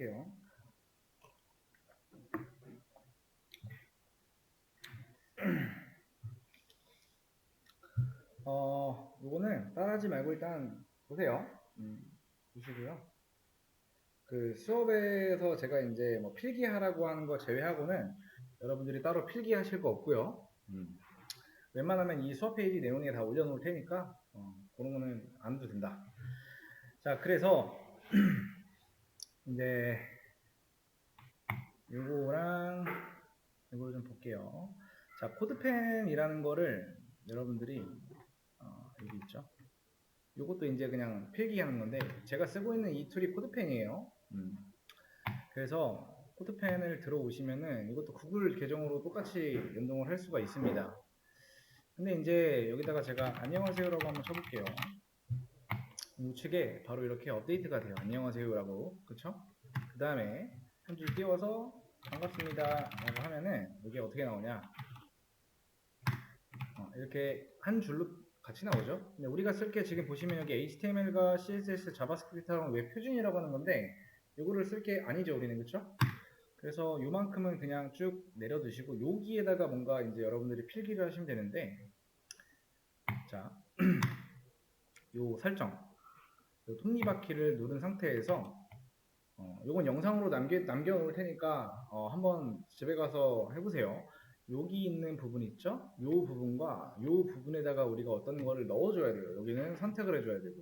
할게요. 요거는 따라하지 말고 일단 보세요. 보시고요. 그 수업에서 제가 이제 뭐 필기하라고 하는 거 제외하고는 여러분들이 따로 필기하실 거 없고요. 웬만하면 이 수업 페이지 내용에 다 올려놓을 테니까 그런 거는 안 해도 된다. 자, 그래서 이제 요거랑 이걸 좀 볼게요. 자, 코드펜이라는 거를 여러분들이 여기 있죠. 요것도 이제 그냥 필기하는 건데 제가 쓰고 있는 이 툴이 코드펜이에요. 그래서 코드펜을 들어오시면은 이것도 구글 계정으로 똑같이 연동을 할 수가 있습니다. 근데 이제 여기다가 제가 안녕하세요라고 한번 쳐볼게요. 우측에 바로 이렇게 업데이트가 돼요. 안녕하세요라고. 그쵸? 그 다음에 한 줄 띄워서 반갑습니다 라고 하면은 이게 어떻게 나오냐, 이렇게 한 줄로 같이 나오죠. 근데 우리가 쓸 게 지금 보시면 여기 HTML과 CSS, 자바스크립트랑 웹 표준이라고 하는 건데 이거를 쓸 게 아니죠, 우리는. 그쵸? 그래서 요만큼은 그냥 쭉 내려두시고 여기에다가 뭔가 이제 여러분들이 필기를 하시면 되는데, 자, 요 설정, 요 톱니바퀴를 누른 상태에서 요건 영상으로 남겨놓을 테니까 한번 집에 가서 해보세요. 여기 있는 부분 있죠? 요 부분과 요 부분에다가 우리가 어떤 거를 넣어줘야 돼요. 여기는 선택을 해줘야 되고,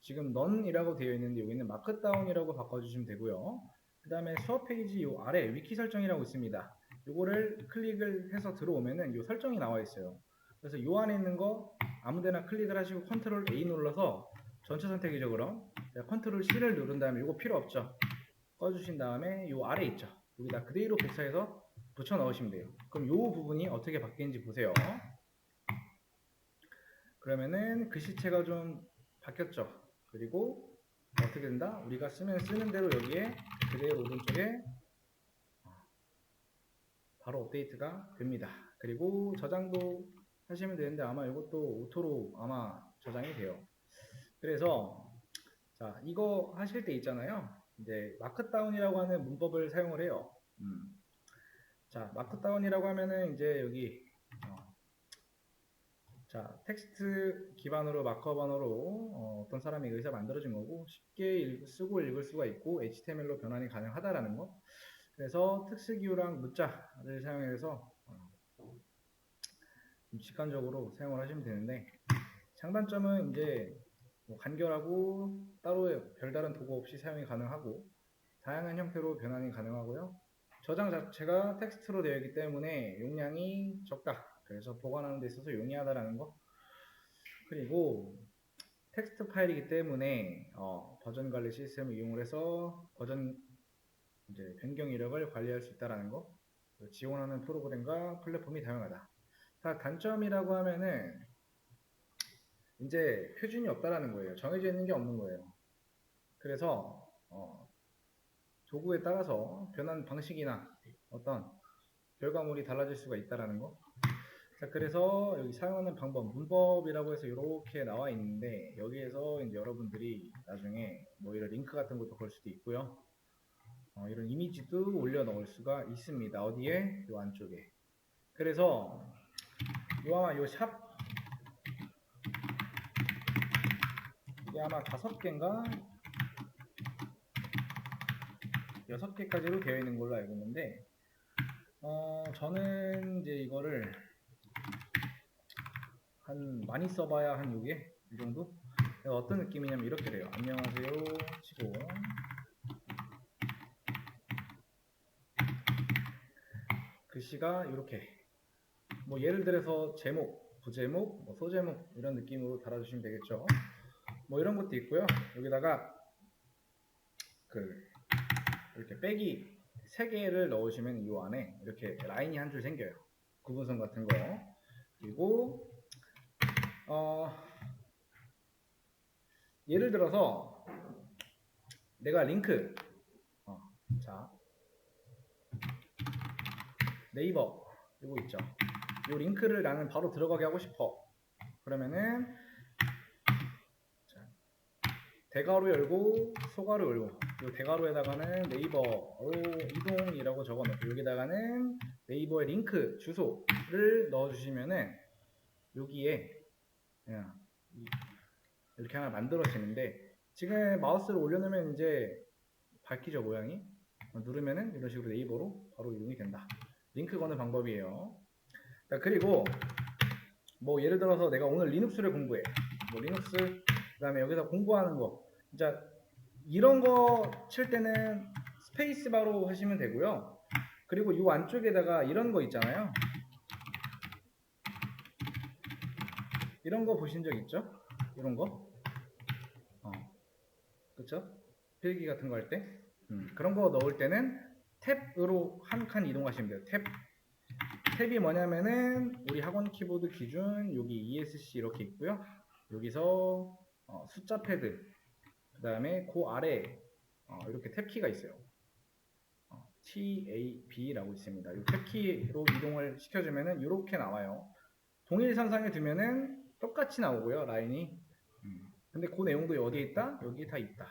지금 none이라고 되어 있는데 여기는 마크다운이라고 바꿔주시면 되고요. 그 다음에 수업 페이지 요 아래 위키 설정이라고 있습니다. 요거를 클릭을 해서 들어오면은 요 설정이 나와 있어요. 그래서 요 안에 있는 거 아무데나 클릭을 하시고 컨트롤 A 눌러서 전체 선택이죠. 그럼 컨트롤 C를 누른 다음에 요거 필요 없죠. 꺼주신 다음에 요 아래 있죠. 여기다 그대로 복사해서 붙여 넣으시면 돼요. 그럼 요 부분이 어떻게 바뀌는지 보세요. 그러면은 글씨체가 좀 바뀌었죠. 그리고 어떻게 된다? 우리가 쓰는 대로 여기에 그대로 오른쪽에 바로 업데이트가 됩니다. 그리고 저장도 하시면 되는데 아마 이것도 오토로 아마 저장이 돼요. 그래서 자, 이거 하실 때 있잖아요. 이제 마크다운이라고 하는 문법을 사용을 해요. 자, 마크다운이라고 하면은 이제 여기 자, 텍스트 기반으로 마크업 언어로 어떤 사람이 의사 만들어진 거고 쉽게 쓰고 읽을 수가 있고 HTML로 변환이 가능하다라는 거. 그래서 특수기호랑 문자를 사용해서 좀 직관적으로 사용을 하시면 되는데, 장단점은 이제 뭐 간결하고 따로 별다른 도구 없이 사용이 가능하고 다양한 형태로 변환이 가능하고요. 저장 자체가 텍스트로 되어 있기 때문에 용량이 적다. 그래서 보관하는 데 있어서 용이하다라는 거. 그리고 텍스트 파일이기 때문에 버전 관리 시스템을 이용을 해서 버전 이제 변경 이력을 관리할 수 있다라는 거. 지원하는 프로그램과 플랫폼이 다양하다. 자, 단점이라고 하면은 이제 표준이 없다라는 거예요. 정해져 있는 게 없는 거예요. 그래서 도구에 따라서 변환 방식이나 어떤 결과물이 달라질 수가 있다라는 거. 자, 그래서 여기 사용하는 방법, 문법이라고 해서 이렇게 나와 있는데 여기에서 이제 여러분들이 나중에 뭐 이런 링크 같은 것도 걸 수도 있고요. 이런 이미지도 올려 넣을 수가 있습니다. 어디에? 요 안쪽에. 그래서 요 아마 요 샵 이게 아마 5개인가 6개까지로 되어 있는 걸로 알고 있는데 저는 이제 이거를 한 많이 써봐야 한 요게 이 정도? 어떤 느낌이냐면 이렇게 돼요. 안녕하세요 치고 글씨가 이렇게 뭐 예를 들어서 제목, 부제목, 뭐 소제목 이런 느낌으로 달아주시면 되겠죠. 뭐 이런 것도 있고요. 여기다가 이렇게 빼기 3개를 넣으시면 이 안에 이렇게 라인이 한 줄 생겨요. 구분선 같은 거. 그리고 예를 들어서 내가 링크 자 네이버 이거 있죠. 이 링크를 나는 바로 들어가게 하고 싶어. 그러면은 대괄호 열고 소괄호 열고 이 대괄호에다가는 네이버로 이동이라고 적어놓고 여기다가는 네이버의 링크 주소를 넣어주시면은 여기에 그냥 이렇게 하나 만들어지는데 지금 마우스를 올려놓으면 이제 밝히죠 모양이. 누르면은 이런 식으로 네이버로 바로 이동이 된다. 링크 거는 방법이에요. 자, 그리고 뭐 예를 들어서 내가 오늘 리눅스를 공부해. 뭐 리눅스 그 다음에 여기서 공부하는 거 진짜 이런 거 칠 때는 스페이스바로 하시면 되고요. 그리고 이 안쪽에다가 이런 거 있잖아요. 이런 거 보신 적 있죠? 이런 거 그쵸? 필기 같은 거 할 때 그런 거 넣을 때는 탭으로 한 칸 이동하시면 돼요. 탭이 뭐냐면은 우리 학원 키보드 기준 여기 ESC 이렇게 있고요. 여기서 숫자 패드 그 다음에 그 아래 이렇게 탭키가 있어요. TAB라고 있습니다. 이 탭키로 이동을 시켜주면은 이렇게 나와요. 동일선상에 두면은 똑같이 나오고요. 라인이 근데 그 내용도 어디에 있다? 여기에 다 있다.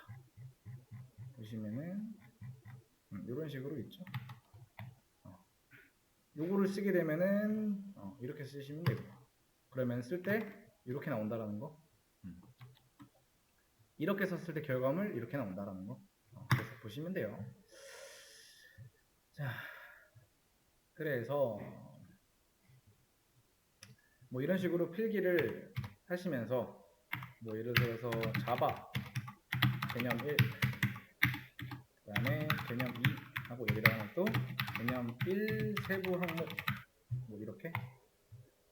보시면은 이런 식으로 있죠. 요거를 쓰게 되면은 이렇게 쓰시면 되고 그러면 쓸 때 이렇게 나온다라는 거. 이렇게 썼을 때 결과물 이렇게 나온다라는 거. 그래서 보시면 돼요. 자, 그래서 뭐 이런 식으로 필기를 하시면서 뭐 예를 들어서 자바 개념 1 그 다음에 개념 2 하고 여기다가 또 개념 1 세부 항목 뭐 이렇게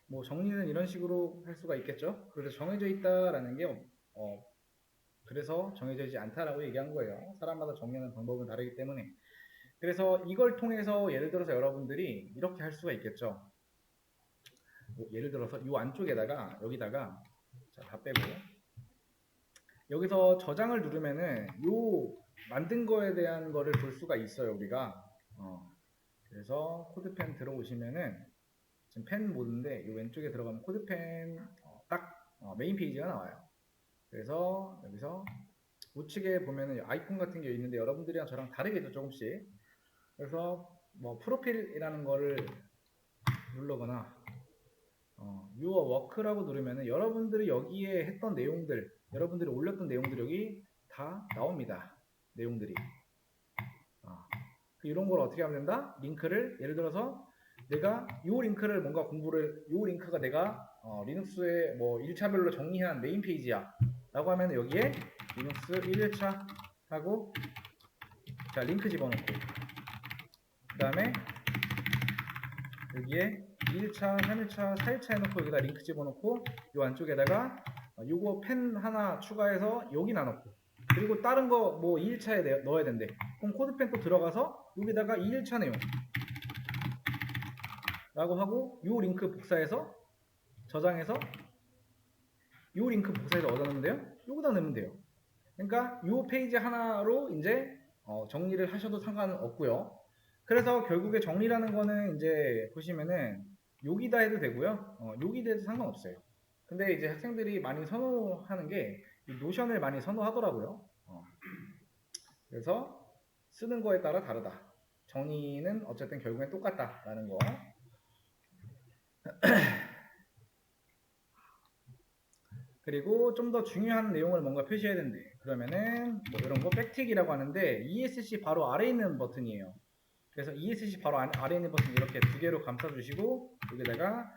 뭐 정리는 이런 식으로 할 수가 있겠죠. 그래서 정해져 있다라는 게 그래서 정해져 있지 않다라고 얘기한 거예요. 사람마다 정리하는 방법은 다르기 때문에. 그래서 이걸 통해서 예를 들어서 여러분들이 이렇게 할 수가 있겠죠. 뭐 예를 들어서 이 안쪽에다가 여기다가 다 빼고 여기서 저장을 누르면은 요 만든 거에 대한 거를 볼 수가 있어요 우리가. 그래서 코드펜 들어오시면은 지금 펜 모드인데 이 왼쪽에 들어가면 코드펜 딱 메인 페이지가 나와요. 그래서 여기서 우측에 보면은 아이콘 같은 게 있는데 여러분들이랑 저랑 다르겠죠 조금씩. 그래서 뭐 프로필이라는 거를 누르거나 Your Work라고 누르면은 여러분들이 여기에 했던 내용들, 여러분들이 올렸던 내용들이 여기 다 나옵니다. 내용들이. 이런 걸 어떻게 하면 된다? 링크를 예를 들어서 내가 이 링크를 뭔가 공부를 이 링크가 내가 리눅스의 뭐 1차별로 정리한 메인 페이지야 라고 하면 여기에 리눅스 1일차 하고 자 링크 집어넣고 그 다음에 여기에 2일차, 3일차, 4일차 해놓고 여기다 링크 집어넣고 이 안쪽에다가 요거 펜 하나 추가해서 여기나 넣고 그리고 다른 거 뭐 2일차에 넣어야 된대. 그럼 코드펜 또 들어가서 여기다가 2일차 내용 라고 하고 요 링크 복사해서 저장해서 요 링크 복사해서 어디다 넣으면 돼요? 여기다 넣으면 돼요. 그러니까 요 페이지 하나로 이제 정리를 하셔도 상관은 없고요. 그래서 결국에 정리라는 거는 이제 보시면은 여기다 해도 되고요. 여기다 해도 상관없어요. 근데 이제 학생들이 많이 선호하는 게 이 노션을 많이 선호하더라고요. 그래서 쓰는 거에 따라 다르다. 정의는 어쨌든 결국엔 똑같다라는 거. 그리고 좀 더 중요한 내용을 뭔가 표시해야 된대. 그러면은 뭐 이런 거 백틱이라고 하는데 ESC 바로 아래에 있는 버튼이에요. 그래서 ESC 바로 아래에 있는 버튼 이렇게 두 개로 감싸주시고 여기다가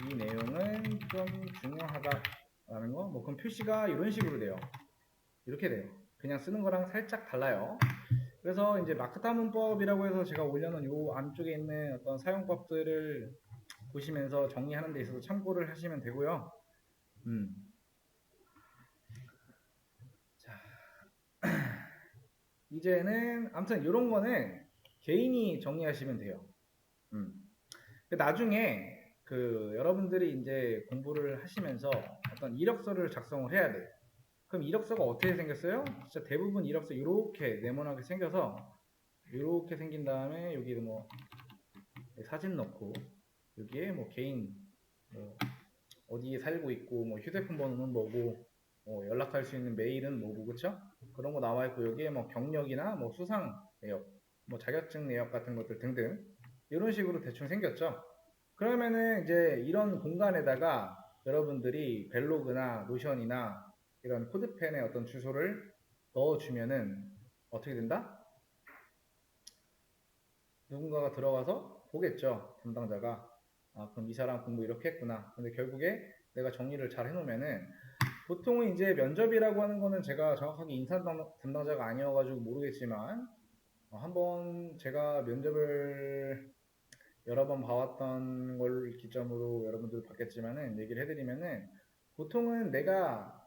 이 내용은 좀 중요하다라는 거. 뭐 그럼 표시가 이런 식으로 돼요. 이렇게 돼요. 그냥 쓰는 거랑 살짝 달라요. 그래서 이제 마크타 문법이라고 해서 제가 올려놓은 요 안쪽에 있는 어떤 사용법들을 보시면서 정리하는 데 있어서 참고를 하시면 되고요. 자, 이제는 아무튼 이런 거는 개인이 정리하시면 돼요. 나중에 그 여러분들이 이제 공부를 하시면서 어떤 이력서를 작성을 해야 돼요. 그럼 이력서가 어떻게 생겼어요? 진짜 대부분 이력서 이렇게 네모나게 생겨서 이렇게 생긴 다음에 여기도 뭐 사진 넣고 여기에 뭐 개인 뭐 어디에 살고 있고 뭐 휴대폰 번호는 뭐고 연락할 수 있는 메일은 뭐고, 그쵸? 그런 거 나와 있고, 여기에 뭐 경력이나 뭐 수상 내역, 뭐 자격증 내역 같은 것들 등등 이런 식으로 대충 생겼죠. 그러면은 이제 이런 공간에다가 여러분들이 벨로그나 노션이나 이런 코드펜의 어떤 주소를 넣어주면은 어떻게 된다? 누군가가 들어가서 보겠죠. 담당자가. 아, 그럼 이 사람 공부 이렇게 했구나. 근데 결국에 내가 정리를 잘 해놓으면은 보통은 이제 면접이라고 하는 거는 제가 정확하게 인사 담당자가 아니어가지고 모르겠지만 한번 제가 면접을 여러 번 봐왔던 걸 기점으로 여러분들 봤겠지만은 얘기를 해드리면은 보통은 내가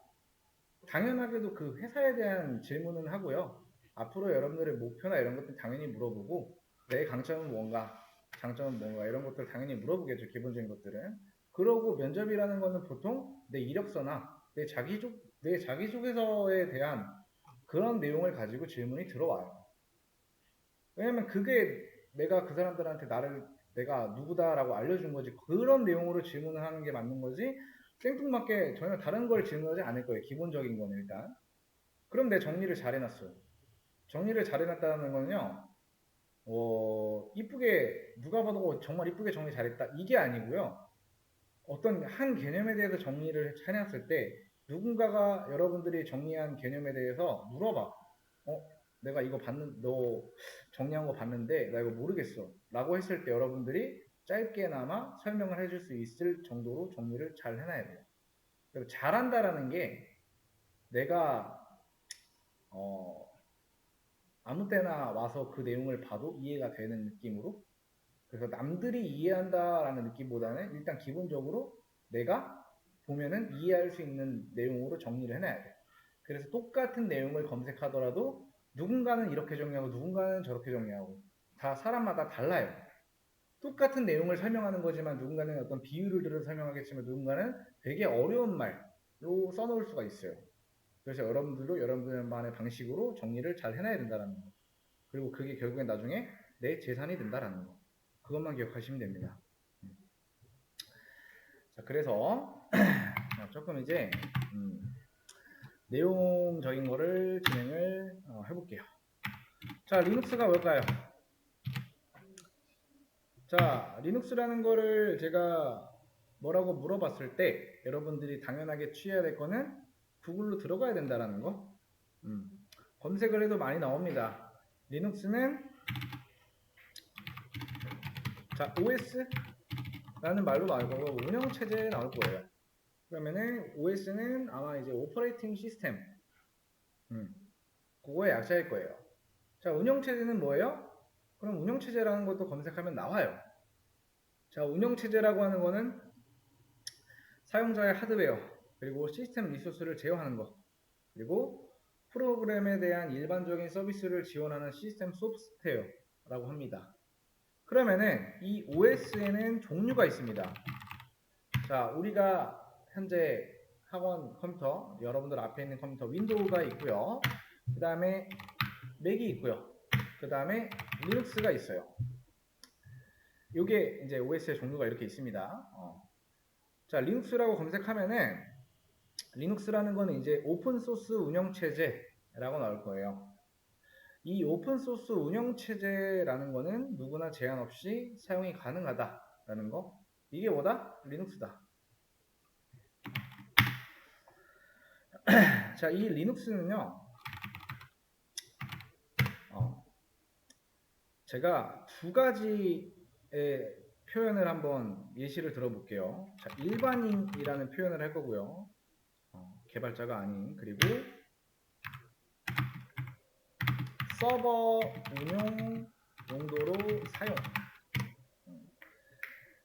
당연하게도 그 회사에 대한 질문은 하고요. 앞으로 여러분들의 목표나 이런 것들 당연히 물어보고 내 강점은 뭔가, 장점은 뭔가 이런 것들 당연히 물어보겠죠. 기본적인 것들은. 그러고 면접이라는 거는 보통 내 이력서나 내 자기소개서에 대한 그런 내용을 가지고 질문이 들어와요. 왜냐면 그게 내가 그 사람들한테 내가 누구다라고 알려준 거지. 그런 내용으로 질문을 하는 게 맞는 거지. 생뚱맞게 전혀 다른 걸 질문하지 않을 거예요. 기본적인 거는 일단. 그럼 내 정리를 잘 해놨어요. 정리를 잘 해놨다는 거는요, 이쁘게, 누가 봐도 정말 이쁘게 정리 잘했다. 이게 아니고요. 어떤 한 개념에 대해서 정리를 해놨을 때, 누군가가 여러분들이 정리한 개념에 대해서 물어봐. 내가 이거 너 정리한 거 봤는데, 나 이거 모르겠어. 라고 했을 때 여러분들이 짧게나마 설명을 해줄 수 있을 정도로 정리를 잘 해놔야 돼요. 그리고 잘한다라는 게 내가, 어, 아무 때나 와서 그 내용을 봐도 이해가 되는 느낌으로 그래서 남들이 이해한다라는 느낌보다는 일단 기본적으로 내가 보면은 이해할 수 있는 내용으로 정리를 해놔야 돼. 그래서 똑같은 내용을 검색하더라도 누군가는 이렇게 정리하고 누군가는 저렇게 정리하고 다 사람마다 달라요. 똑같은 내용을 설명하는 거지만 누군가는 어떤 비유를 들어 설명하겠지만 누군가는 되게 어려운 말로 써놓을 수가 있어요. 그래서 여러분들도 여러분들만의 방식으로 정리를 잘 해놔야 된다는 거. 그리고 그게 결국엔 나중에 내 재산이 된다라는 거. 그것만 기억하시면 됩니다. 자, 그래서 조금 이제 내용적인 거를 진행을 해볼게요. 자, 리눅스가 뭘까요? 자, 리눅스라는 거를 제가 뭐라고 물어봤을 때 여러분들이 당연하게 취해야 될 거는 구글로 들어가야 된다라는 거. 검색을 해도 많이 나옵니다. 리눅스는 자, OS라는 말로 나올 거고 운영체제에 나올 거예요. 그러면은 OS는 아마 이제 오퍼레이팅 시스템 그거의 약자일 거예요. 자, 운영체제는 뭐예요? 그럼 운영체제라는 것도 검색하면 나와요. 자, 운영체제라고 하는 거는 사용자의 하드웨어 그리고 시스템 리소스를 제어하는 것 그리고 프로그램에 대한 일반적인 서비스를 지원하는 시스템 소프트웨어라고 합니다. 그러면은 이 OS에는 종류가 있습니다. 자, 우리가 현재 학원 컴퓨터, 여러분들 앞에 있는 컴퓨터 윈도우가 있고요. 그 다음에 맥이 있고요. 그 다음에 리눅스가 있어요. 이게 이제 OS의 종류가 이렇게 있습니다. 자, 리눅스라고 검색하면은 리눅스라는 거는 이제 오픈소스 운영체제라고 나올 거예요. 이 오픈소스 운영체제라는 거는 누구나 제한 없이 사용이 가능하다라는 거. 이게 뭐다? 리눅스다. 자, 이 리눅스는요, 제가 두 가지의 표현을 한번 예시를 들어볼게요. 자, 일반인이라는 표현을 할 거고요. 개발자가 아닌, 그리고 서버 운용 용도로 사용.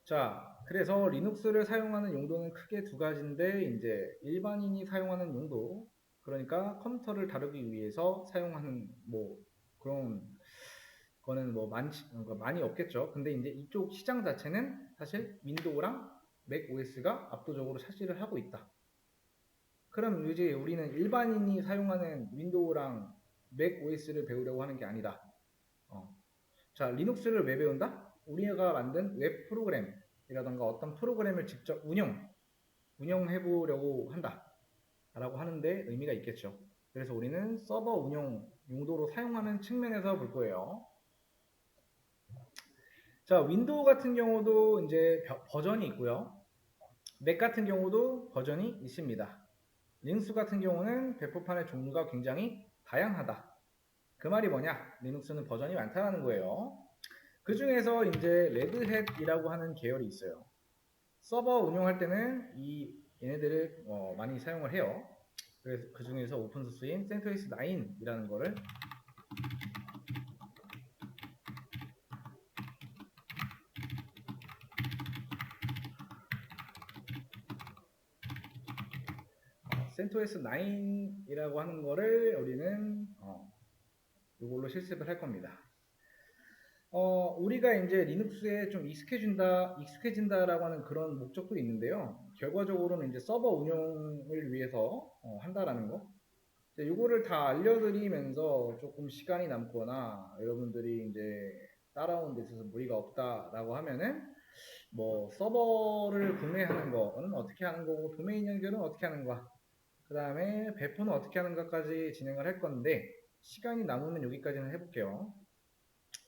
자, 그래서 리눅스를 사용하는 용도는 크게 두 가지인데, 이제 일반인이 사용하는 용도, 그러니까 컴퓨터를 다루기 위해서 사용하는 뭐 그런 거는 뭐 많이 없겠죠. 근데 이제 이쪽 시장 자체는 사실 윈도우랑 맥 OS가 압도적으로 차지를 하고 있다. 그럼 이제 우리는 일반인이 사용하는 윈도우랑 맥 OS를 배우려고 하는 게 아니다. 자, 리눅스를 왜 배운다? 우리가 만든 웹 프로그램이라던가 어떤 프로그램을 직접 운영해 보려고 한다. 라고 하는데 의미가 있겠죠. 그래서 우리는 서버 운영 용도로 사용하는 측면에서 볼 거예요. 자, 윈도우 같은 경우도 이제 버전이 있고요. 맥 같은 경우도 버전이 있습니다. 리눅스 같은 경우는 배포판의 종류가 굉장히 다양하다. 그 말이 뭐냐? 리눅스는 버전이 많다는 거예요. 그 중에서 이제 레드햇이라고 하는 계열이 있어요. 서버 운영할 때는 얘네들을 많이 사용을 해요. 그래서 그 중에서 오픈소스인 CentOS 9이라는 거를 CentOS 9이라고 하는 거를 우리는 이걸로 실습을 할 겁니다. 우리가 이제 리눅스에 좀 익숙해진다라고 하는 그런 목적도 있는데요. 결과적으로는 이제 서버 운영을 위해서 한다라는 거. 이거를 다 알려드리면서 조금 시간이 남거나 여러분들이 이제 따라오는 데 있어서 무리가 없다라고 하면은 뭐 서버를 구매하는 거는 어떻게 하는 거고 도메인 연결은 어떻게 하는 거야. 그 다음에 배포는 어떻게 하는가까지 진행을 할 건데 시간이 남으면 여기까지는 해볼게요.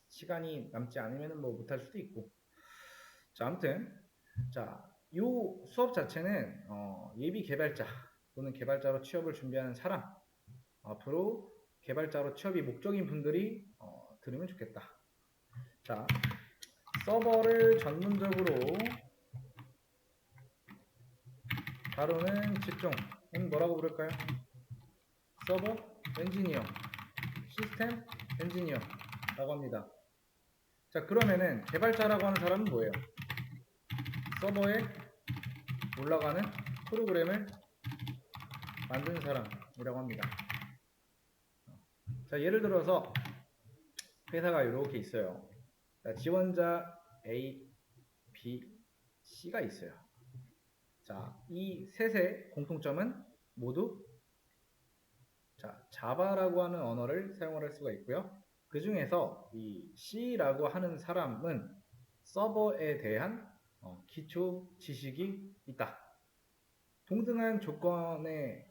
시간이 남지 않으면 뭐 못할 수도 있고. 자, 아무튼 자, 요 수업 자체는 예비 개발자 또는 개발자로 취업을 준비하는 사람 앞으로 개발자로 취업이 목적인 분들이 들으면 좋겠다. 자, 서버를 전문적으로 다루는 직종은 뭐라고 부를까요? 서버 엔지니어, 시스템 엔지니어라고 합니다. 자, 그러면은 개발자라고 하는 사람은 뭐예요? 서버에 올라가는 프로그램을 만드는 사람이라고 합니다. 자, 예를 들어서 회사가 이렇게 있어요. 자, 지원자 A, B, C가 있어요. 자, 이 셋의 공통점은 모두 자바라고 하는 언어를 사용할 수가 있고요. 그 중에서 이 C라고 하는 사람은 서버에 대한 기초 지식이 있다. 동등한 조건의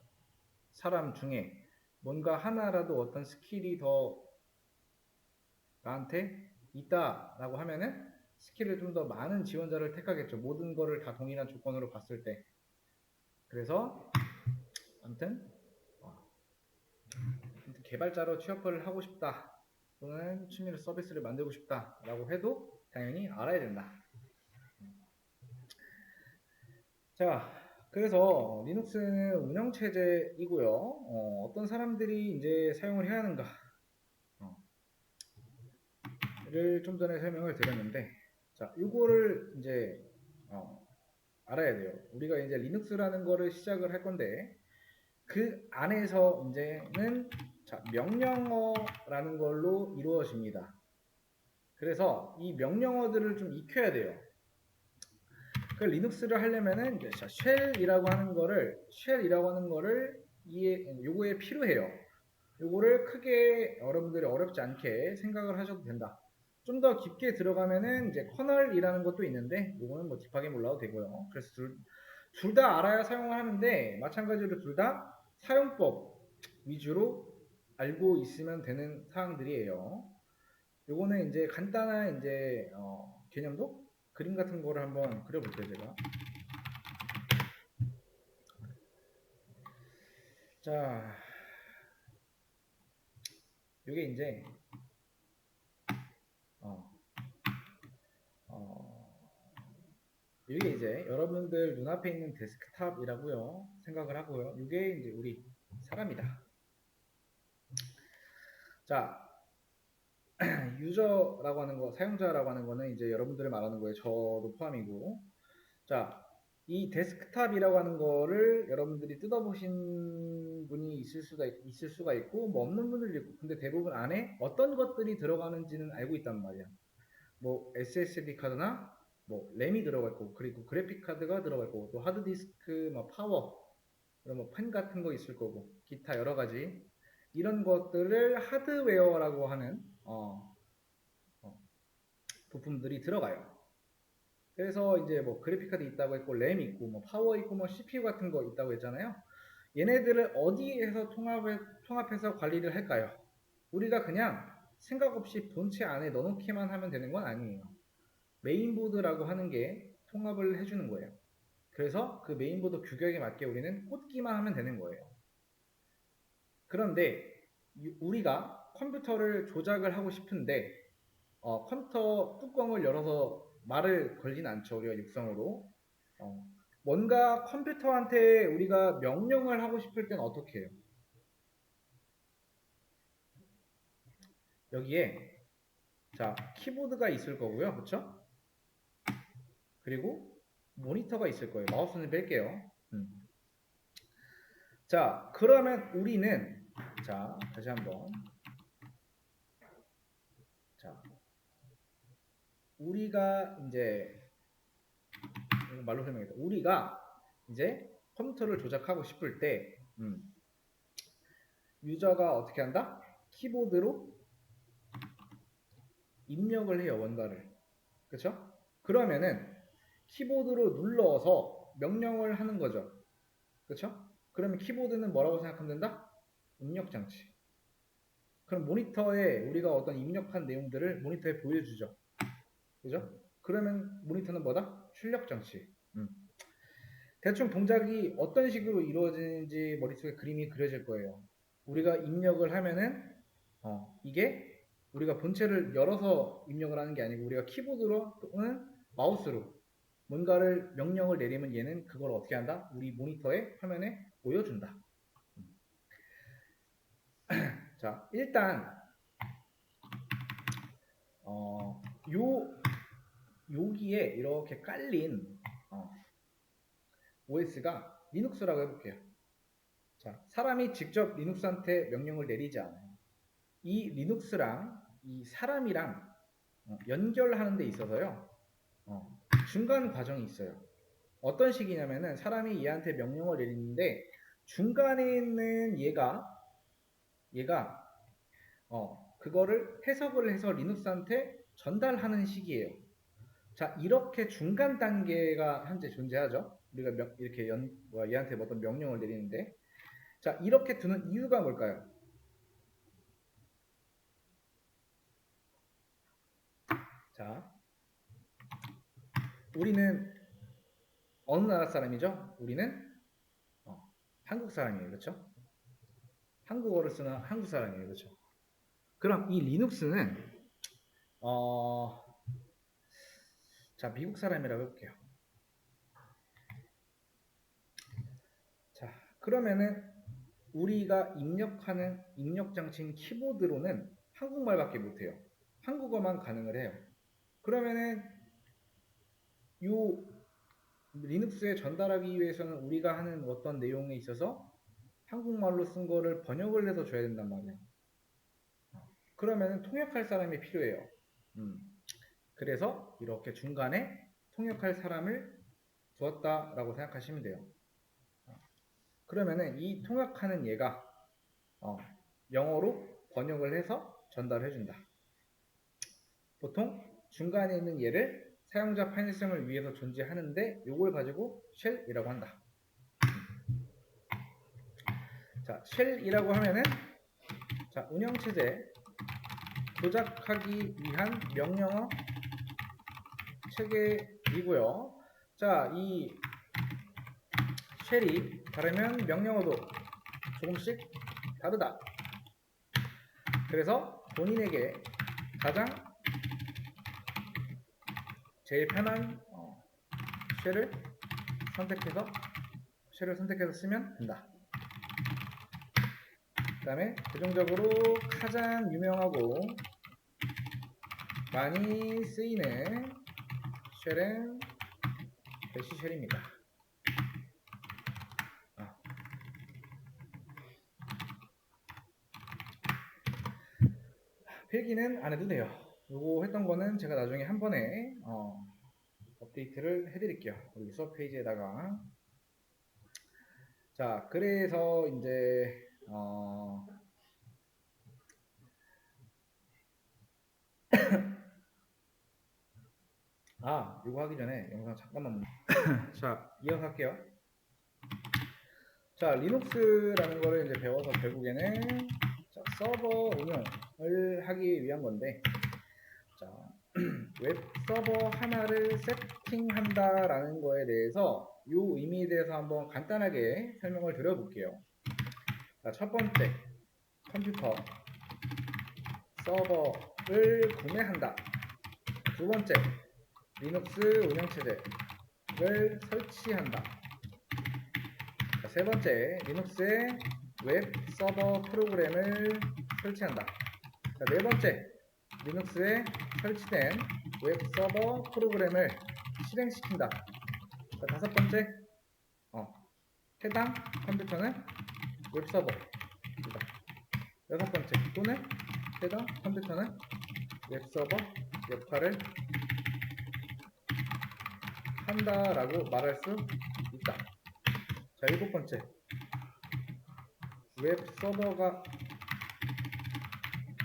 사람 중에 뭔가 하나라도 어떤 스킬이 더 나한테 있다라고 하면은 스킬을 좀 더 많은 지원자를 택하겠죠. 모든 거를 다 동일한 조건으로 봤을 때. 그래서 아무튼 개발자로 취업을 하고 싶다 또는 취미로 서비스를 만들고 싶다라고 해도 당연히 알아야 된다. 자, 그래서 리눅스는 운영체제이고요. 어떤 사람들이 이제 사용을 해야 하는가를 좀 전에 설명을 드렸는데, 자, 이거를 이제 알아야 돼요. 우리가 이제 리눅스라는 거를 시작을 할 건데, 그 안에서 이제는 명령어라는 걸로 이루어집니다. 그래서 이 명령어들을 좀 익혀야 돼요. 그 리눅스를 하려면은 이제 쉘이라고 하는 거를 요거에 필요해요. 요거를 크게 여러분들이 어렵지 않게 생각을 하셔도 된다. 좀 더 깊게 들어가면은 이제 커널이라는 것도 있는데 요거는 뭐 딥하게 몰라도 되고요. 그래서 둘 다 알아야 사용을 하는데 마찬가지로 둘 다 사용법 위주로 알고 있으면 되는 사항들이에요. 요거는 이제 간단한 이제 개념도 그림 같은 거를 한번 그려볼게요, 제가. 자, 요게 이제 어, 어, 이게 이제 여러분들 눈앞에 있는 데스크탑이라고요 생각을 하고요. 이게 이제 우리 사람이다. 자, 유저라고 하는 거, 사용자라고 하는 거는 이제 여러분들을 말하는 거예요. 저도 포함이고. 자, 이 데스크탑이라고 하는 거를 여러분들이 뜯어보신 분이 있을 수가 있고, 뭐 없는 분들도 있고, 근데 대부분 안에 어떤 것들이 들어가는지는 알고 있단 말이야. 뭐 SSD 카드나 뭐 램이 들어가 있고, 그리고 그래픽 카드가 들어가 있고, 또 하드디스크, 뭐 파워, 그런 뭐펜 같은 거 있을 거고, 기타 여러 가지 이런 것들을 하드웨어라고 하는 어, 부품들이 들어가요. 그래서 이제 뭐 그래픽 카드 있다고 했고, 램 있고, 뭐 파워 있고, 뭐 CPU 같은 거 있다고 했잖아요. 얘네들을 어디에서 통합해서 관리를 할까요? 우리가 그냥 생각 없이 본체 안에 넣어놓기만 하면 되는 건 아니에요. 메인보드라고 하는 게 통합을 해주는 거예요. 그래서 그 메인보드 규격에 맞게 우리는 꽂기만 하면 되는 거예요. 그런데 우리가 컴퓨터를 조작을 하고 싶은데 컴퓨터 뚜껑을 열어서 말을 걸진 않죠. 우리가 육성으로. 뭔가 컴퓨터한테 우리가 명령을 하고 싶을 땐 어떻게 해요? 여기에 자 키보드가 있을 거고요. 그렇죠? 그리고 모니터가 있을 거예요. 마우스는 뺄게요. 자 그러면 우리는 자 다시 한번 자 우리가 이제 말로 설명했다. 우리가 이제 컴퓨터를 조작하고 싶을 때 유저가 어떻게 한다? 키보드로 입력을 해요. 뭔가를. 그렇죠? 그러면은 키보드로 눌러서 명령을 하는 거죠. 그렇죠? 그러면 키보드는 뭐라고 생각하면 된다? 입력 장치. 그럼 모니터에 우리가 어떤 입력한 내용들을 모니터에 보여주죠. 그죠? 그러면 모니터는 뭐다? 출력 장치. 대충 동작이 어떤 식으로 이루어지는지 머릿속에 그림이 그려질 거예요. 우리가 입력을 하면은 이게 우리가 본체를 열어서 입력을 하는 게 아니고 우리가 키보드로 또는 마우스로 뭔가를 명령을 내리면 얘는 그걸 어떻게 한다? 우리 모니터에 화면에 보여준다. 자, 일단 여기에 이렇게 깔린 OS가 리눅스라고 해볼게요. 자, 사람이 직접 리눅스한테 명령을 내리지 않아요. 이 리눅스랑 이 사람이랑 연결하는 데 있어서요. 중간 과정이 있어요. 어떤 식이냐면은 사람이 얘한테 명령을 내리는데 중간에 있는 얘가 그거를 해석을 해서 리눅스한테 전달하는 식이에요. 자, 이렇게 중간 단계가 현재 존재하죠. 우리가 이렇게 얘한테 어떤 명령을 내리는데 자, 이렇게 두는 이유가 뭘까요? 자, 우리는 어느 나라 사람이죠? 우리는 한국 사람이에요. 그렇죠? 한국어를 쓰는 한국 사람이에요. 그렇죠? 그럼 이 리눅스는 자, 미국 사람이라고 해볼게요. 자, 그러면은 우리가 입력하는 입력 장치인 키보드로는 한국말밖에 못해요. 한국어만 가능을 해요. 그러면은 요 리눅스에 전달하기 위해서는 우리가 하는 어떤 내용에 있어서 한국말로 쓴 거를 번역을 해서 줘야 된단 말이에요. 그러면은 통역할 사람이 필요해요. 그래서 이렇게 중간에 통역할 사람을 두었다라고 생각하시면 돼요. 그러면은 이 통역하는 얘가 영어로 번역을 해서 전달해 준다. 보통 중간에 있는 얘를 사용자 편의성을 위해서 존재하는데 이걸 가지고 쉘이라고 한다. 자, 쉘이라고 하면은 자, 운영체제 조작하기 위한 명령어 체계이고요. 자, 이 쉘이 다르면 명령어도 조금씩 다르다. 그래서 본인에게 가장 제일 편한 쉘을 선택해서 쓰면 된다. 그 다음에 대중적으로 가장 유명하고 많이 쓰이는 쉘은 배시 쉘입니다. 필기는 안 해도 돼요. 요거 했던 거는 제가 나중에 한 번에 업데이트를 해드릴게요. 여기 수업 페이지에다가. 자, 그래서 이제 이거 하기 전에 영상 잠깐만 자, 이어서 할게요. 자, 리눅스라는 거를 이제 배워서 결국에는 자, 서버 운영을 하기 위한 건데, 자, 웹 서버 하나를 세팅한다라는 거에 대해서 이 의미에 대해서 한번 간단하게 설명을 드려볼게요. 자, 첫 번째, 컴퓨터 서버를 구매한다. 두 번째, 리눅스 운영체제를 설치한다. 자, 세 번째, 리눅스의 웹 서버 프로그램을 설치한다. 자, 네 번째, 리눅스에 설치된 웹 서버 프로그램을 실행시킨다. 자, 다섯 번째, 해당 컴퓨터는 웹 서버이다. 여섯 번째, 또는 해당 컴퓨터는 웹 서버 역할을 한다라고 말할 수 있다. 자, 일곱 번째, 웹 서버가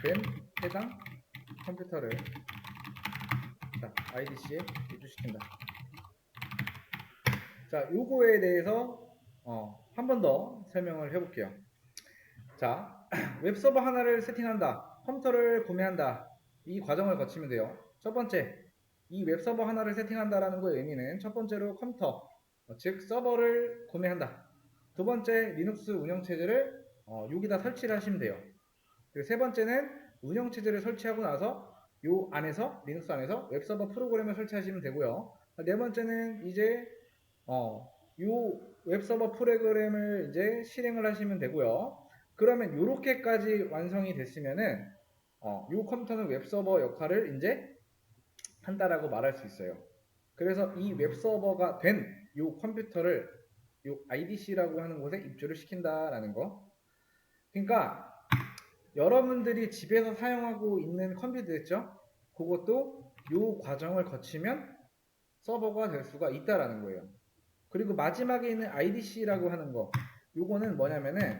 된 해당 컴퓨터를 IDC에 입주시킨다. 자, 요거에 대해서 한 번 더 설명을 해볼게요. 자, 웹서버 하나를 세팅한다, 컴퓨터를 구매한다, 이 과정을 거치면 돼요. 첫 번째, 이 웹서버 하나를 세팅한다라는 거의 의미는 첫 번째로 컴퓨터, 즉 서버를 구매한다. 두 번째, 리눅스 운영체제를 여기다 설치를 하시면 돼요. 그리고 세 번째는 운영체제를 설치하고 나서 요 안에서 리눅스 안에서 웹서버 프로그램을 설치하시면 되고요. 네 번째는 이제 요 웹서버 프로그램을 이제 실행을 하시면 되고요. 그러면 이렇게까지 완성이 됐으면은 요 컴퓨터는 웹서버 역할을 이제 한다라고 말할 수 있어요. 그래서 이 웹서버가 된 요 컴퓨터를 요 IDC라고 하는 곳에 입주를 시킨다라는 거. 그러니까 여러분들이 집에서 사용하고 있는 컴퓨터 있죠? 그것도 요 과정을 거치면 서버가 될 수가 있다라는 거예요. 그리고 마지막에 있는 IDC라고 하는 거, 요거는 뭐냐면은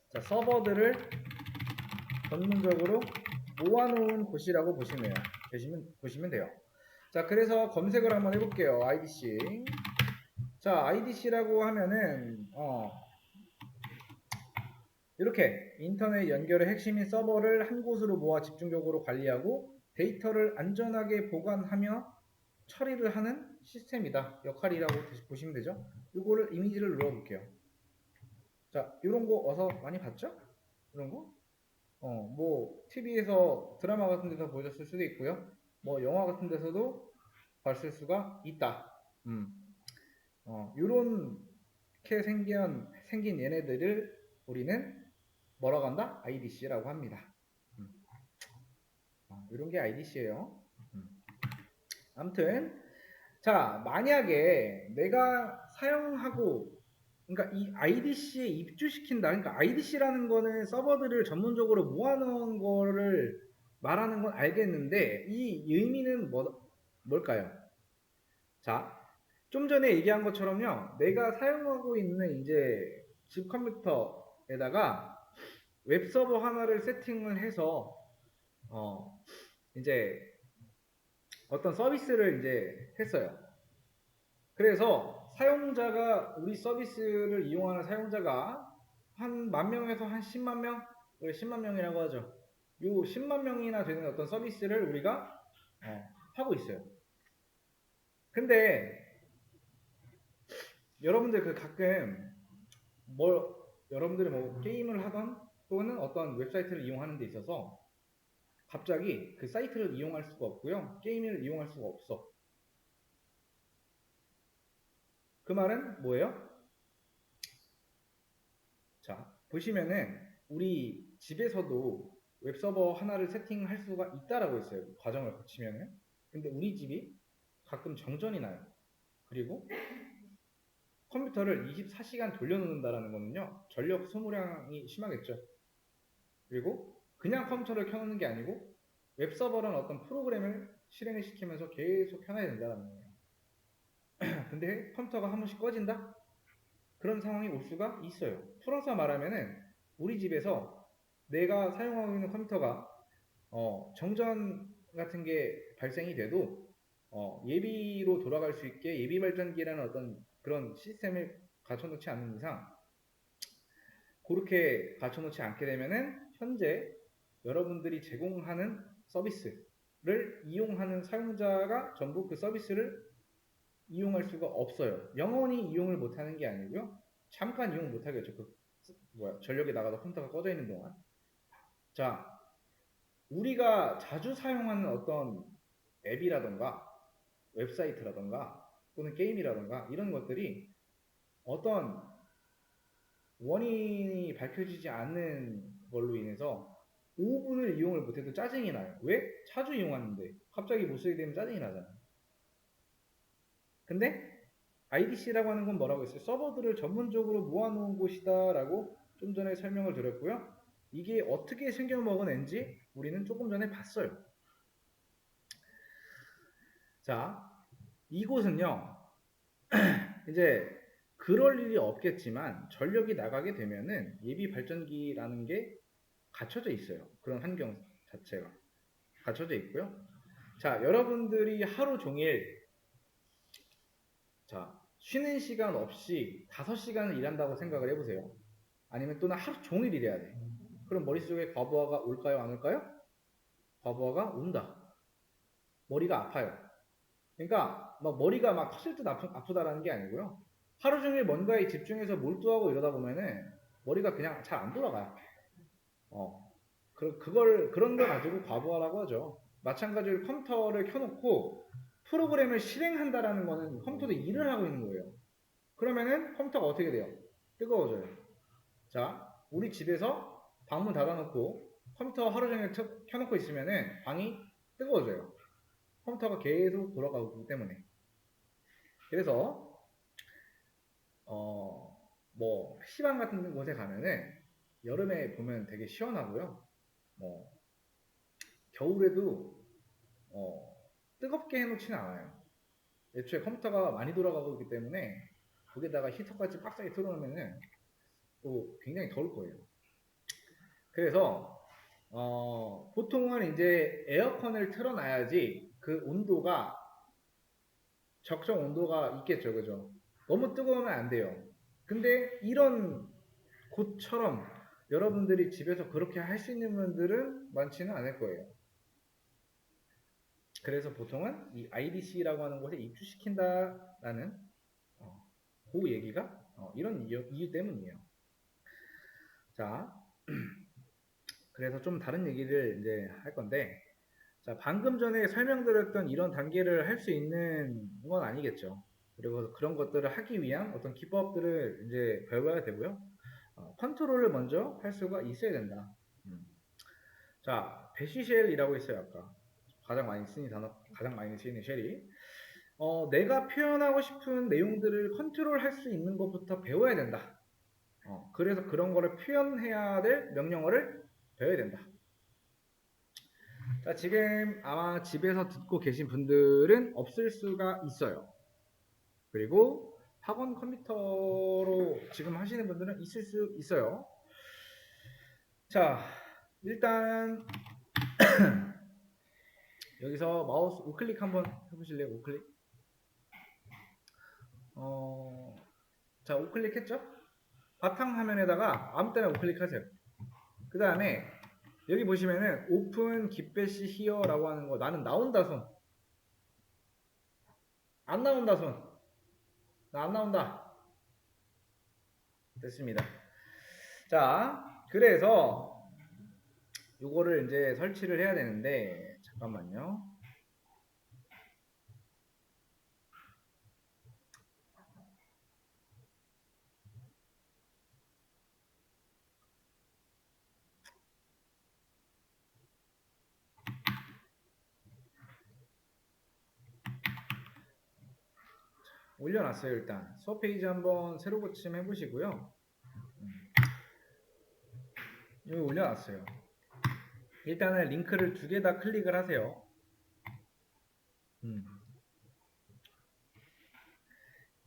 자, 서버들을 전문적으로 모아놓은 곳이라고 보시면 돼요. 자, 그래서 검색을 한번 해볼게요. IDC. 자, IDC라고 하면은 이렇게 인터넷 연결의 핵심인 서버를 한 곳으로 모아 집중적으로 관리하고 데이터를 안전하게 보관하며 처리를 하는 시스템이다. 역할이라고 보시면 되죠. 이거를 이미지를 눌러볼게요. 자, 이런 거 어서 많이 봤죠? 이런 거? 뭐 TV에서 드라마 같은 데서 보셨을 수도 있고요. 뭐 영화 같은 데서도 봤을 수가 있다. 요렇게 생긴 얘네들을 우리는 뭐라고 한다? IDC라고 합니다. 이런 게 IDC예요. 아무튼 자, 만약에 내가 사용하고 그러니까 이 IDC에 입주시킨다. 그러니까 IDC라는 거는 서버들을 전문적으로 모아놓은 거를 말하는 건 알겠는데 이 의미는 뭘까요? 자, 좀 전에 얘기한 것처럼요. 내가 사용하고 있는 이제 집 컴퓨터에다가 웹서버 하나를 세팅을 해서 이제 어떤 서비스를 이제 했어요. 그래서 사용자가 우리 서비스를 이용하는 사용자가 한 10,000명에서 한 10만 명, 10만 명이라고 하죠. 요 10만 명이나 되는 어떤 서비스를 우리가 하고 있어요. 근데 여러분들 그 가끔 여러분들이 뭐 게임을 하던 또는 어떤 웹사이트를 이용하는 데 있어서 갑자기 그 사이트를 이용할 수가 없고요. 게임을 이용할 수가 없어. 그 말은 뭐예요? 자, 보시면은 우리 집에서도 웹서버 하나를 세팅할 수가 있다라고 했어요. 그 과정을 거치면은. 근데 우리 집이 가끔 정전이 나요. 그리고 컴퓨터를 24시간 돌려놓는다라는 거는요. 전력 소모량이 심하겠죠. 그리고 그냥 컴퓨터를 켜놓는 게 아니고 웹서버라는 어떤 프로그램을 실행을 시키면서 계속 켜놔야 된다는 거예요. 근데 컴퓨터가 한 번씩 꺼진다? 그런 상황이 올 수가 있어요. 풀어서 말하면은 우리 집에서 내가 사용하고 있는 컴퓨터가 정전 같은 게 발생이 돼도 예비로 돌아갈 수 있게 예비 발전기라는 어떤 그런 시스템을 갖춰놓지 않는 이상 그렇게 갖춰놓지 않게 되면은 현재 여러분들이 제공하는 서비스를 이용하는 사용자가 전부 그 서비스를 이용할 수가 없어요. 영원히 이용을 못하는 게 아니고요. 잠깐 이용 못하겠죠. 전력이 나가서 컴퓨터가 꺼져 있는 동안. 자, 우리가 자주 사용하는 어떤 앱이라던가 웹사이트라던가 또는 게임이라던가 이런 것들이 어떤 원인이 밝혀지지 않는 걸로 인해서 5분을 이용을 못해도 짜증이 나요. 왜? 자주 이용하는데 갑자기 못 쓰게 되면 짜증이 나잖아요. 근데 IDC라고 하는 건 뭐라고 했어요? 서버들을 전문적으로 모아놓은 곳이다 라고 좀 전에 설명을 드렸고요. 이게 어떻게 생겨먹은 앤지 우리는 조금 전에 봤어요. 자, 이곳은요 이제 그럴 일이 없겠지만 전력이 나가게 되면은 예비 발전기라는 게 갖춰져 있어요. 그런 환경 자체가 갖춰져 있고요. 자, 여러분들이 하루 종일 자, 쉬는 시간 없이 5시간을 일한다고 생각을 해보세요. 아니면 또는 하루 종일 일해야 돼. 그럼 머릿속에 과부하가 올까요? 안 올까요? 과부하가 온다. 머리가 아파요. 그러니까 막 머리가 막 커질 듯 아프다라는 게 아니고요. 하루 종일 뭔가에 집중해서 몰두하고 이러다 보면은 머리가 그냥 잘 안 돌아가요. 그런 걸 가지고 과부하라고 하죠. 마찬가지로 컴퓨터를 켜놓고 프로그램을 실행한다라는 거는 컴퓨터도 일을 하고 있는 거예요. 그러면은 컴퓨터가 어떻게 돼요? 뜨거워져요. 자, 우리 집에서 방문 닫아놓고 컴퓨터 하루 종일 켜놓고 있으면은 방이 뜨거워져요. 컴퓨터가 계속 돌아가기 때문에. 그래서 뭐 PC방 같은 곳에 가면은 여름에 보면 되게 시원하고요. 뭐 겨울에도 뜨겁게 해놓지는 않아요. 애초에 컴퓨터가 많이 돌아가고 있기 때문에 거기다가 히터까지 빡세게 틀어놓으면은 또 굉장히 더울 거예요. 그래서 보통은 이제 에어컨을 틀어놔야지 그 온도가 적정 온도가 있겠죠, 그죠? 너무 뜨거우면 안 돼요. 근데 이런 곳처럼 여러분들이 집에서 그렇게 할 수 있는 분들은 많지는 않을 거예요. 그래서 보통은 이 IDC라고 하는 곳에 입주시킨다라는 그 얘기가 이런 이유 때문이에요. 자, 그래서 좀 다른 얘기를 이제 할 건데, 자, 방금 전에 설명드렸던 이런 단계를 할 수 있는 건 아니겠죠. 그리고 그런 것들을 하기 위한 어떤 기법들을 이제 배워야 되고요. 컨트롤을 먼저 할 수가 있어야 된다. 자, 배시쉘이라고 있어요, 아까. 가장 많이 쓰이는 쉘이. 내가 표현하고 싶은 내용들을 컨트롤할 수 있는 것부터 배워야 된다. 그래서 그런 거를 표현해야 될 명령어를 배워야 된다. 자, 지금 아마 집에서 듣고 계신 분들은 없을 수가 있어요. 그리고 학원 컴퓨터로 지금 하시는 분들은 있을 수 있어요. 자, 일단 여기서 마우스 우클릭 한번 해보실래요? 우클릭. 자, 우클릭 했죠? 바탕화면에다가 아무 때나 우클릭 하세요. 그 다음에 여기 보시면은 오픈 깃배시 히어라고 하는 거, 나는 나온다 손. 안 나온다 손. 나 안 나온다. 됐습니다. 자, 그래서 요거를 이제 설치를 해야 되는데, 잠깐만요. 올려놨어요. 일단 수업 페이지 한번 새로 고침 해보시고요. 여기 올려놨어요. 일단은 링크를 2개 다 클릭을 하세요.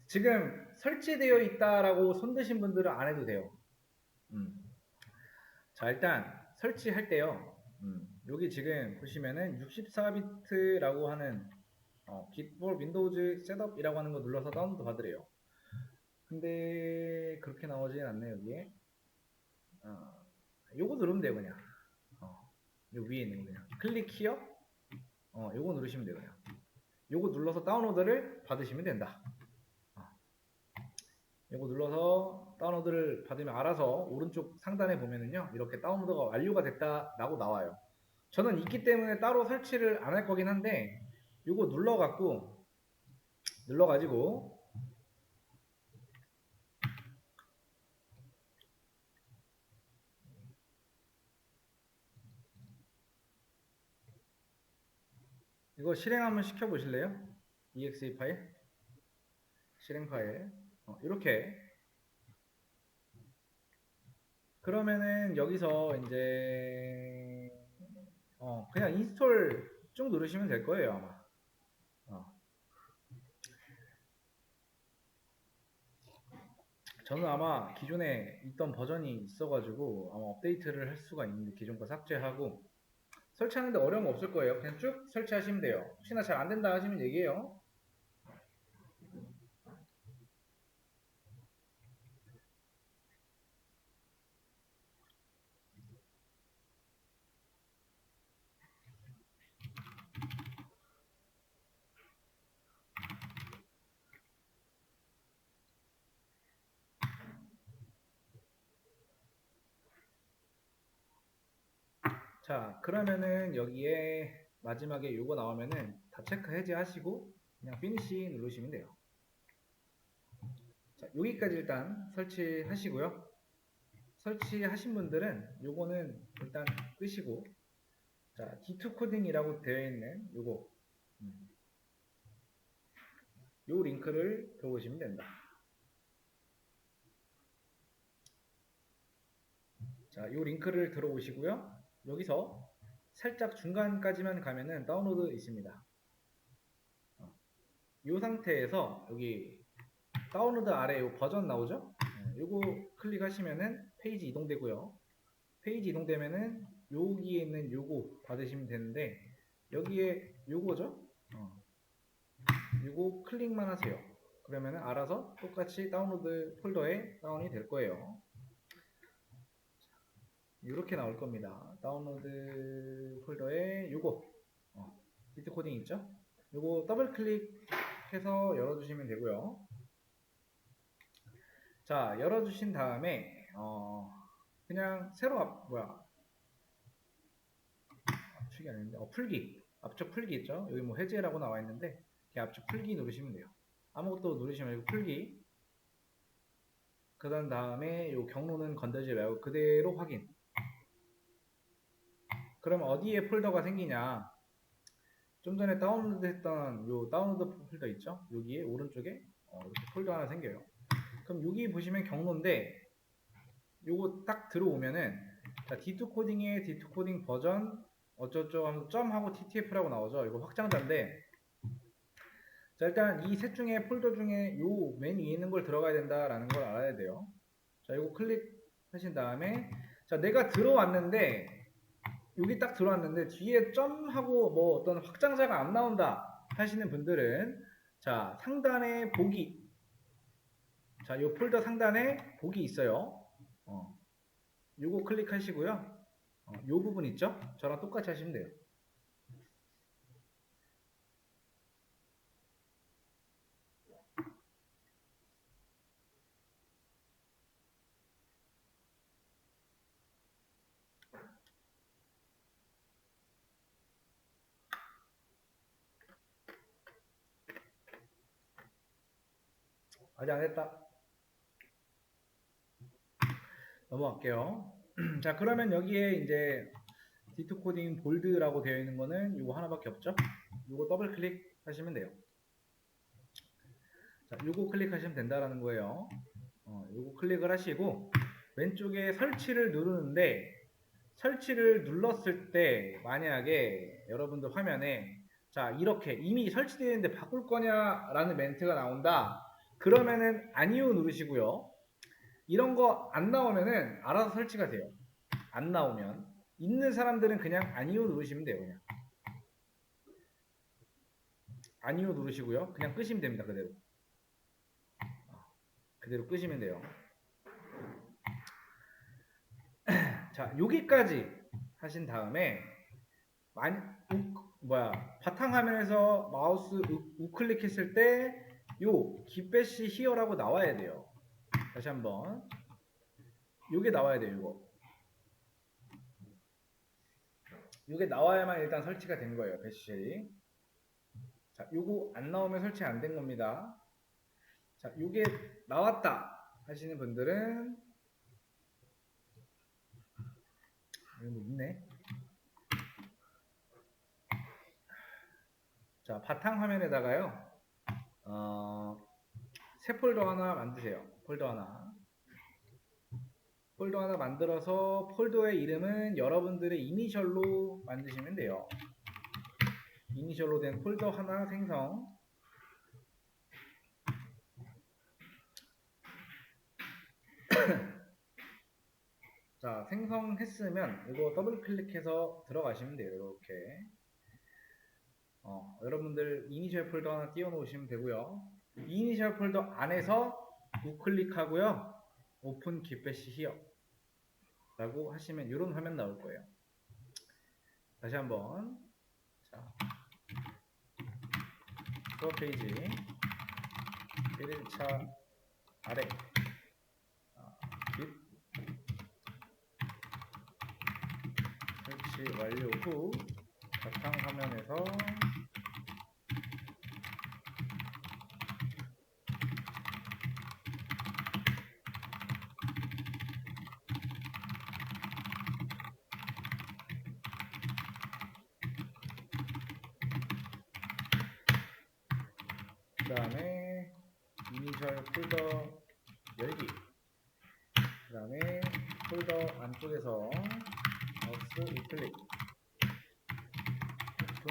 지금 설치되어 있다라고 손드신 분들은 안 해도 돼요. 자, 일단 설치할 때요. 여기 지금 보시면은 64비트라고 하는 Git for Windows 셋업이라고 하는 거 눌러서 다운로드 받으래요. 근데 그렇게 나오진 않네 여기에. 요거 누르면 돼요 그냥. 요 위에 있는 거 그냥 클릭 히어. 요거 누르시면 돼요 그냥. 요거 눌러서 다운로드를 받으시면 된다. 요거 눌러서 다운로드를 받으면 알아서 오른쪽 상단에 보면은요 이렇게 다운로드가 완료가 됐다 라고 나와요. 저는 있기 때문에 따로 설치를 안 할 거긴 한데 요거 눌러가지고 이거 실행 한번 시켜 보실래요? exe 파일 실행 파일 이렇게 그러면은 여기서 이제 그냥 인스톨 쭉 누르시면 될 거예요 아마. 저는 아마 기존에 있던 버전이 있어가지고 아마 업데이트를 할 수가 있는데 기존 거 삭제하고 설치하는데 어려움 없을 거예요. 그냥 쭉 설치하시면 돼요. 혹시나 잘 안된다 하시면 얘기해요. 자 그러면은 여기에 마지막에 요거 나오면은 다 체크 해제하시고 그냥 피니시 누르시면 돼요. 자 여기까지 일단 설치하시고요. 설치하신 분들은 요거는 일단 끄시고 자 D2 코딩이라고 되어 있는 요거 요 링크를 들어오시면 된다. 자 요 링크를 들어오시고요. 여기서 살짝 중간까지만 가면은 다운로드 있습니다. 이 상태에서 여기 다운로드 아래 요 버전 나오죠? 요거 클릭하시면은 페이지 이동되고요. 페이지 이동되면은 여기에 있는 요거 받으시면 되는데 여기에 요거죠? 요거 클릭만 하세요. 그러면은 알아서 똑같이 다운로드 폴더에 다운이 될 거예요. 이렇게 나올 겁니다. 다운로드 폴더에 요거 비트 코딩 있죠? 요거 더블 클릭해서 열어주시면 되고요. 자 열어주신 다음에 그냥 새로 압축이 아닌데 풀기 앞쪽 풀기 있죠? 여기 뭐 해제라고 나와 있는데 앞쪽 풀기 누르시면 돼요. 아무것도 누르시면 말고 풀기 그 다음에 요 경로는 건들지 말고 그대로 확인. 그럼 어디에 폴더가 생기냐? 좀 전에 다운로드 했던 요 다운로드 폴더 있죠? 여기에 오른쪽에 이렇게 폴더 하나 생겨요. 그럼 여기 보시면 경로인데 요거 딱 들어오면은 자, D2 코딩의 D2 코딩 버전 어쩌죠 하면서 점하고 TTF라고 나오죠. 이거 확장자인데 자 일단 이 셋 중에 폴더 중에 요 맨 위에 있는 걸 들어가야 된다라는 걸 알아야 돼요. 자 이거 클릭하신 다음에 자 내가 들어왔는데 여기 딱 들어왔는데 뒤에 점하고 뭐 어떤 확장자가 안 나온다 하시는 분들은 자 상단에 보기 자 이 폴더 상단에 보기 있어요. 요거 클릭하시고요. 요 부분 있죠? 저랑 똑같이 하시면 돼요. 아직 안 했다. 넘어갈게요. 자 그러면 여기에 이제 D2 코딩 볼드라고 되어 있는 거는 이거 하나밖에 없죠? 이거 더블 클릭 하시면 돼요. 자, 이거 클릭하시면 된다라는 거예요. 이거 클릭을 하시고 왼쪽에 설치를 누르는데 설치를 눌렀을 때 만약에 여러분들 화면에 자 이렇게 이미 설치되어 있는데 바꿀 거냐 라는 멘트가 나온다. 그러면은 아니요 누르시고요. 이런 거 안 나오면은 알아서 설치가 돼요. 안 나오면 있는 사람들은 그냥 아니요 누르시면 돼요. 그냥 아니요 누르시고요. 그냥 끄시면 됩니다. 그대로. 그대로 끄시면 돼요. 자, 여기까지 하신 다음에 바탕화면에서 마우스 우클릭했을 때 요 기배시 히어라고 나와야 돼요. 다시 한번 요게 나와야 돼요. 요게 나와야만 일단 설치가 된 거예요. 배시쉘이. 자, 요거 안 나오면 설치 안 된 겁니다. 자, 요게 나왔다 하시는 분들은 여기 뭐 있네. 자, 바탕화면에다가요. 새 폴더 하나 만드세요. 폴더 하나 만들어서 폴더의 이름은 여러분들의 이니셜로 만드시면 돼요. 이니셜로 된 폴더 하나 생성. 자, 생성했으면 이거 더블 클릭해서 들어가시면 돼요. 이렇게. 여러분들 이니셜 폴더 하나 띄워 놓으시면 되고요. 이니셜 폴더 안에서 우클릭하고요. 오픈 기배시 히어 라고 하시면 이런 화면 나올 거예요. 다시 한번. 자, 수업 페이지 1일차 아래 깃 설치 완료 후 바탕화면에서 그 다음에 이니셜 폴더 열기, 그 다음에 폴더 안쪽에서 마우스 우클릭 오픈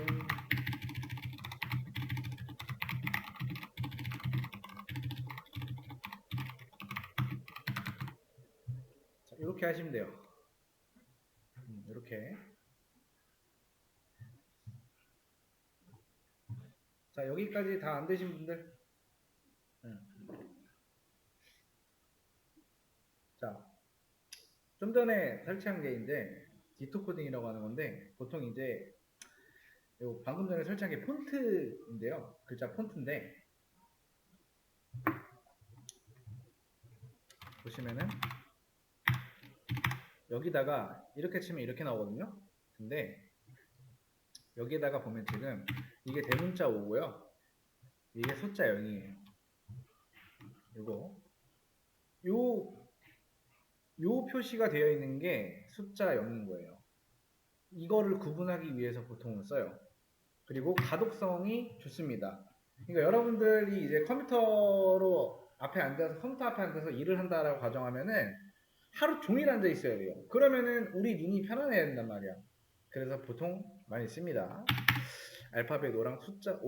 자, 이렇게 하시면 돼요. 이렇게. 자, 여기까지 다 안 되신 분들. 자, 좀 전에 설치한 게 이제 디토 코딩이라고 하는 건데, 보통 이제 방금 전에 설치한 게 폰트인데요. 글자 폰트인데, 보시면은 여기다가 이렇게 치면 이렇게 나오거든요. 근데 여기에다가 보면 지금 이게 대문자 5고요. 이게 숫자 0이에요. 요 표시가 되어 있는 게 숫자 0인 거예요. 이거를 구분하기 위해서 보통은 써요. 그리고 가독성이 좋습니다. 그러니까 여러분들이 이제 컴퓨터 앞에 앉아서 일을 한다라고 가정하면은 하루 종일 앉아 있어야 돼요. 그러면은 우리 눈이 편안해야 된단 말이야. 그래서 보통 많이 씁니다. 알파벳 5랑 숫자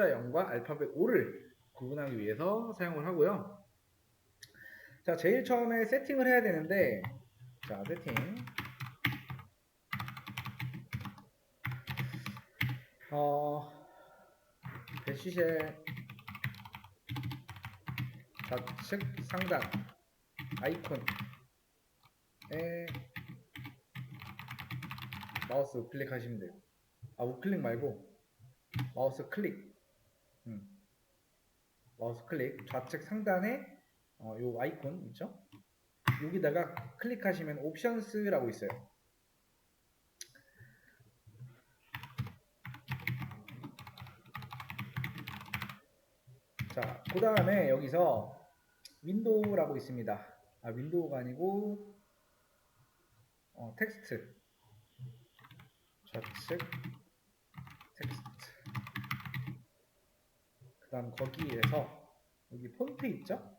0과 알파벳 5를 구분하기 위해서 사용을 하고요. 자, 제일 처음에 세팅을 해야 되는데, 자, 세팅. 배시쉘 좌측 상단 아이콘에 마우스 우클릭 하시면 돼요. 우클릭 말고 마우스 클릭. 마우스 클릭 좌측 상단에 요 아이콘 있죠? 여기다가 클릭하시면 옵션스라고 있어요. 자, 그 다음에 여기서 윈도우라고 있습니다. 윈도우가 아니고 텍스트 좌측 텍스트, 그 다음 거기에서 여기 폰트 있죠?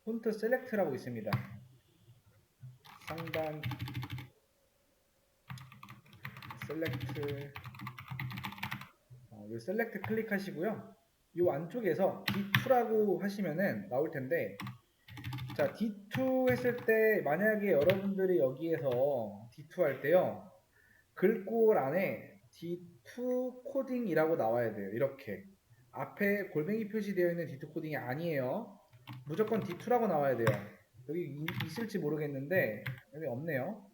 폰트 셀렉트라고 있습니다. 상단 셀렉트, 이 셀렉트 클릭하시고요. 이 안쪽에서 D2라고 하시면은 나올 텐데, 자, D2 했을 때 만약에 여러분들이 여기에서 D2 할 때요, 글꼴 안에 D2 코딩이라고 나와야 돼요. 이렇게 앞에 골뱅이 표시되어 있는 D2 코딩이 아니에요. 무조건 D2라고 나와야 돼요. 여기 있을지 모르겠는데 여기 없네요.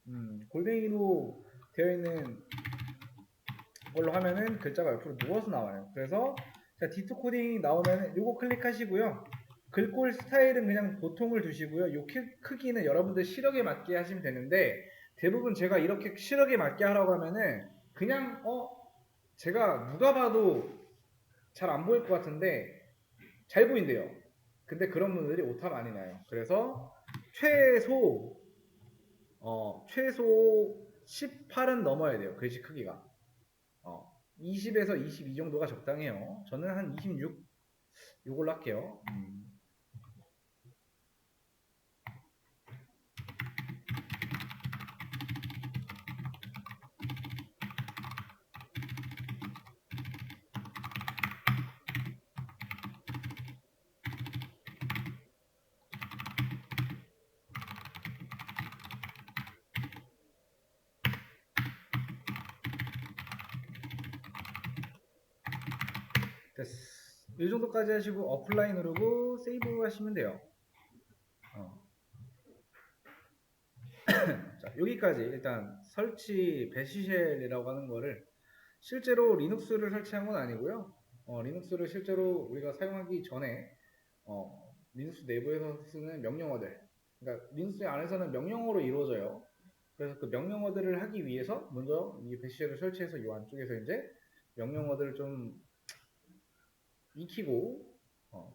골뱅이로 되어 있는 걸로 하면은 글자가 옆으로 누워서 나와요. 그래서 자, D2 코딩 나오면 요거 클릭하시고요. 글꼴 스타일은 그냥 보통을 두시고요. 요 크기는 여러분들 시력에 맞게 하시면 되는데 대부분 제가 이렇게 시력에 맞게 하라고 하면은 그냥 제가 누가 봐도 잘 안 보일 것 같은데 잘 보인대요. 근데 그런 분들이 오타 많이 나요. 그래서 최소 최소 18은 넘어야 돼요. 글씨 크기가. 20에서 22 정도가 적당해요. 저는 한 26 요걸로 할게요. 됐어. 이 정도까지 하시고 어플라이 누르고 세이브 하시면 돼요. 자, 여기까지 일단 설치 배시쉘이라고 하는 거를 실제로 리눅스를 설치한 건 아니고요. 리눅스를 실제로 우리가 사용하기 전에 리눅스 내부에서 쓰는 명령어들, 그러니까 리눅스 안에서는 명령어로 이루어져요. 그래서 그 명령어들을 하기 위해서 먼저 이 배시쉘을 설치해서 이 안쪽에서 이제 명령어들을 좀 익히고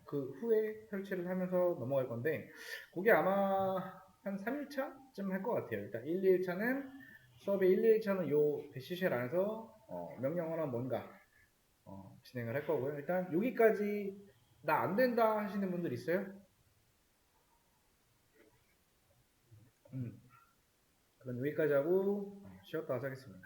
그 후에 설치를 하면서 넘어갈 건데 그게 아마 한 3일차쯤 할 것 같아요. 일단 1, 2일차는 수업의 1, 2일차는 요 배시쉘 안에서 명령어나 뭔가 진행을 할 거고요. 일단 여기까지 나 안 된다 하시는 분들 있어요? 그럼 여기까지 하고 쉬었다 하겠습니다.